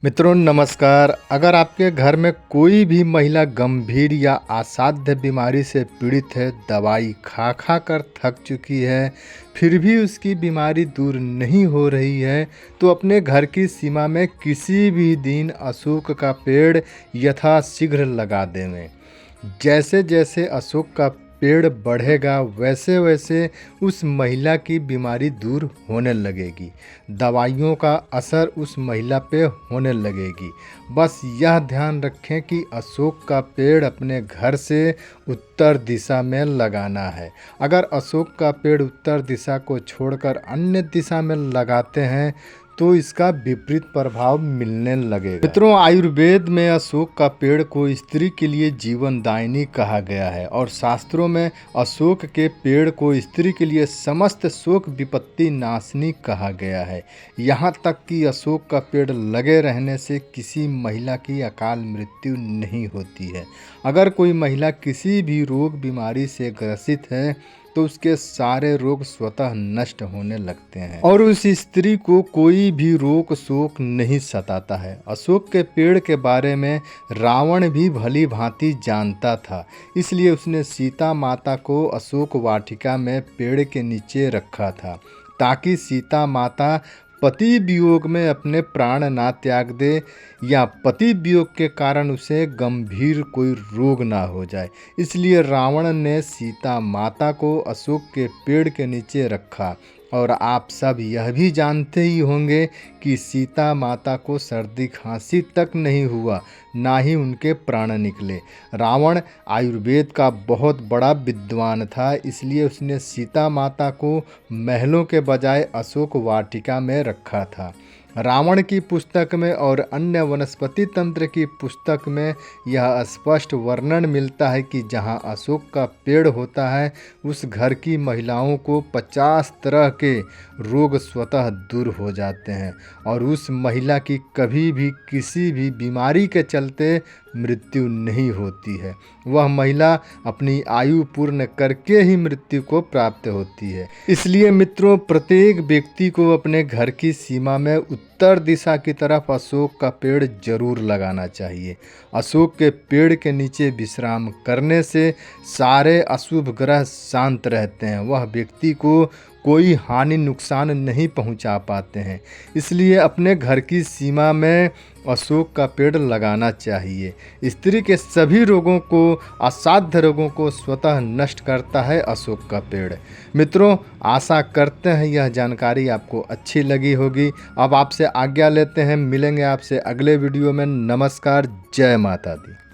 मित्रों नमस्कार। अगर आपके घर में कोई भी महिला गंभीर या असाध्य बीमारी से पीड़ित है, दवाई खा खा कर थक चुकी है, फिर भी उसकी बीमारी दूर नहीं हो रही है, तो अपने घर की सीमा में किसी भी दिन अशोक का पेड़ यथाशीघ्र लगा देवें। जैसे जैसे अशोक का पेड़ बढ़ेगा वैसे वैसे उस महिला की बीमारी दूर होने लगेगी, दवाइयों का असर उस महिला पे होने लगेगी। बस यह ध्यान रखें कि अशोक का पेड़ अपने घर से उत्तर दिशा में लगाना है। अगर अशोक का पेड़ उत्तर दिशा को छोड़कर अन्य दिशा में लगाते हैं तो इसका विपरीत प्रभाव मिलने लगेगा। मित्रों, आयुर्वेद में अशोक का पेड़ को स्त्री के लिए जीवनदायिनी कहा गया है और शास्त्रों में अशोक के पेड़ को स्त्री के लिए समस्त शोक विपत्ति नाशनी कहा गया है। यहाँ तक कि अशोक का पेड़ लगे रहने से किसी महिला की अकाल मृत्यु नहीं होती है। अगर कोई महिला किसी भी रोग बीमारी से ग्रसित है तो उसके सारे रोग स्वतः नष्ट होने लगते हैं और उस स्त्री को कोई भी रोग शोक नहीं सताता है। अशोक के पेड़ के बारे में रावण भी भली भांति जानता था, इसलिए उसने सीता माता को अशोक वाटिका में पेड़ के नीचे रखा था ताकि सीता माता पति वियोग में अपने प्राण ना त्याग दे या पति वियोग के कारण उसे गंभीर कोई रोग ना हो जाए। इसलिए रावण ने सीता माता को अशोक के पेड़ के नीचे रखा। और आप सब यह भी जानते ही होंगे कि सीता माता को सर्दी खांसी तक नहीं हुआ, ना ही उनके प्राण निकले। रावण आयुर्वेद का बहुत बड़ा विद्वान था, इसलिए उसने सीता माता को महलों के बजाय अशोक वाटिका में रखा था। रावण की पुस्तक में और अन्य वनस्पति तंत्र की पुस्तक में यह स्पष्ट वर्णन मिलता है कि जहाँ अशोक का पेड़ होता है उस घर की महिलाओं को 50 तरह के रोग स्वतः दूर हो जाते हैं और उस महिला की कभी भी किसी भी बीमारी के चलते मृत्यु नहीं होती है। वह महिला अपनी आयु पूर्ण करके ही मृत्यु को प्राप्त होती है। इसलिए मित्रों, प्रत्येक व्यक्ति को अपने घर की सीमा में उत्तर दिशा की तरफ अशोक का पेड़ जरूर लगाना चाहिए। अशोक के पेड़ के नीचे विश्राम करने से सारे अशुभ ग्रह शांत रहते हैं, वह व्यक्ति को कोई हानि नुकसान नहीं पहुंचा पाते हैं। इसलिए अपने घर की सीमा में अशोक का पेड़ लगाना चाहिए। स्त्री के सभी रोगों को, असाध्य रोगों को स्वतः नष्ट करता है अशोक का पेड़। मित्रों, आशा करते हैं यह जानकारी आपको अच्छी लगी होगी। अब आपसे आज्ञा लेते हैं, मिलेंगे आपसे अगले वीडियो में। नमस्कार, जय माता दी।